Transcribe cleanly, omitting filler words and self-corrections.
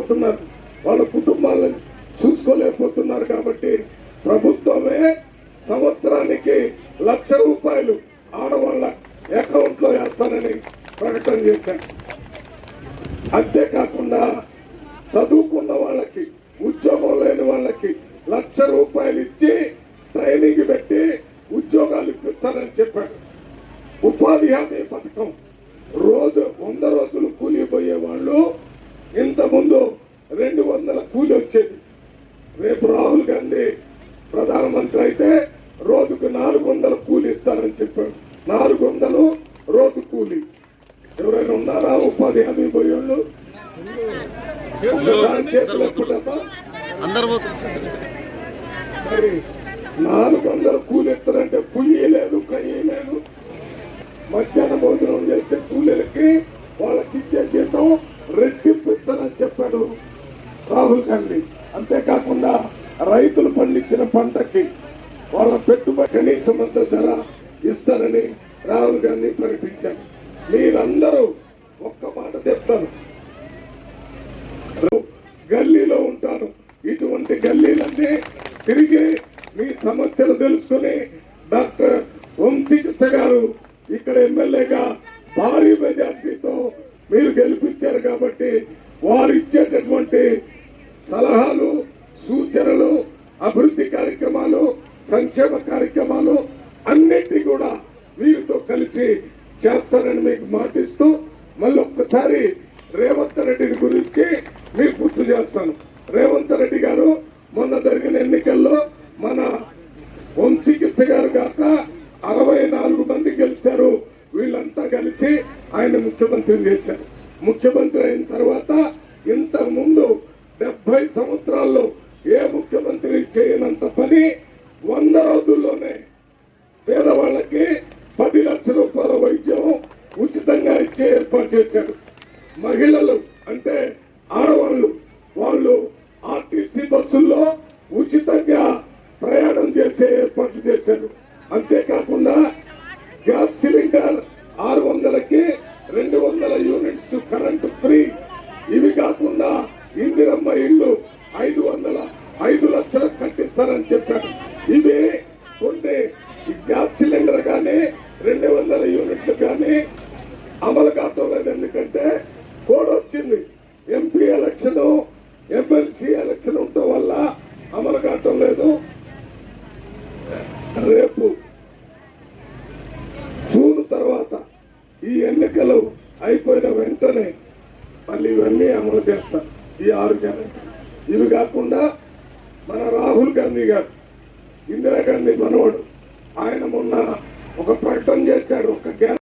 చూసుకోలేకపోతున్నారు, వాళ్ళ కుటుంబాలను చూసుకోలేకపోతున్నారు. కాబట్టి ప్రభుత్వమే సంవత్సరానికి ₹1,00,000 ఆడవాళ్ళ అకౌంట్ లో వేస్తానని ప్రకటన చేశారు. అంతేకాకుండా చదువుకున్న వాళ్ళకి, ఉద్యోగం లేని వాళ్ళకి ₹1,00,000 ఇచ్చి ట్రైనింగ్ పెట్టి ఉద్యోగాలు ఇప్పిస్తానని చెప్పాడు. ఉపాధి హామీ పథకం, 100 రోజులు కూలీ పోయే వాళ్ళు ఇంతకుముందు 200 కూలీ వచ్చేది. రేపు రాహుల్ గాంధీ ప్రధానమంత్రి అయితే రోజుకు 400 కూలీ ఇస్తారని చెప్పాడు. 400 రోజు కూలీ. ఎవరైనా ఉన్నారా ఉపాధి హామీ పోయేవాళ్ళు? మరి 400 కూలీ ఇస్తారంటే పుయ్యి లేదు, కయ్యి లేదు. మధ్యాహ్న భోజనం చేసే కూలీలకి వాళ్ళకి ఇచ్చే జీతం రెట్టింపు ఇస్తారని చెప్పాడు రాహుల్ గాంధీ. అంతేకాకుండా రైతులు పండించిన పంటకి వాళ్ళ పెట్టుబడి కనీస మద్దతు ధర ఇస్తారని రాహుల్ గాంధీ ప్రకటించారు. మీరందరూ ఒక్క మాట చెప్తాను, గల్లీలో ఉంటాను. ఇటువంటి గల్లీలన్నీ తిరిగి మీ సమస్యలు తెలుసుకుని డాక్టర్ వంశీకృష్ణ గారు ఇక్కడ ఎమ్మెల్యేగా భారీ మెజార్టీతో మీరు గెలిపించారు. కాబట్టి వారు ఇచ్చేటటువంటి సలహాలు, సూచనలు, అభివృద్ధి కార్యక్రమాలు, సంక్షేమ కార్యక్రమాలు అన్నిటి కూడా వీరితో కలిసి చేస్తానని మీకు మాటిస్తూ మళ్ళీ ఒక్కసారి రేవంత్ రెడ్డిని గురించి మీకు గుర్తు చేస్తాను. రేవంత్ రెడ్డి గారు మొన్న జరిగిన ఎన్నికల్లో మన వంశీకృష్ణ గారు కాక 64 మంది గెలిచారు. వీళ్ళంతా కలిసి ఆయన ముఖ్యమంత్రిని చేశారు. ముఖ్యమంత్రి అయిన తర్వాత ఇంతకు ముందు 70 సంవత్సరాల్లో ఏ ముఖ్యమంత్రి చేయనంత పని 100 రోజుల్లోనే పేదవాళ్ళకి 10 లక్షల రూపాయల వైద్యం ఉచితంగా ఇచ్చే ఏర్పాటు చేశాడు. మహిళలు అంటే ఆడవాళ్ళు, వాళ్ళు ఆర్టీసీ బస్సుల్లో ఉచితంగా ప్రయాణం చేసే ఏర్పాట్లు చేశారు. అంతేకాకుండా గ్యాస్ సిలిండర్ 600కి 200 యూనిట్స్ కరెంటు ఫ్రీ. ఇవి కాకుండా ఇందిరమ్మ ఇల్లు 5 లక్షలకు కట్టిస్తారని చెప్పారు. ఇవి కొన్ని గ్యాస్ సిలిండర్ కానీ 200 యూనిట్లు కానీ అమలు కావటం లేదు. ఎందుకంటే కోడ్ వచ్చింది. ఎంపీ ఎలక్షన్, ఎమ్మెల్సీ ఎలక్షన్ ఉండటం వల్ల అమలు కావటం లేదు. రేపు జూన్ తర్వాత ఈ ఎన్నికలు అయిపోయిన వెంటనే మళ్ళీ ఇవన్నీ అమలు చేస్తారు, ఈ 6 గ్యారెంటీలు. ఇవి కాకుండా మన రాహుల్ గాంధీ గారు, ఇందిరాగాంధీ మనవడు, ఆయన మొన్న ఒక ప్రకటన చేశాడు. ఒక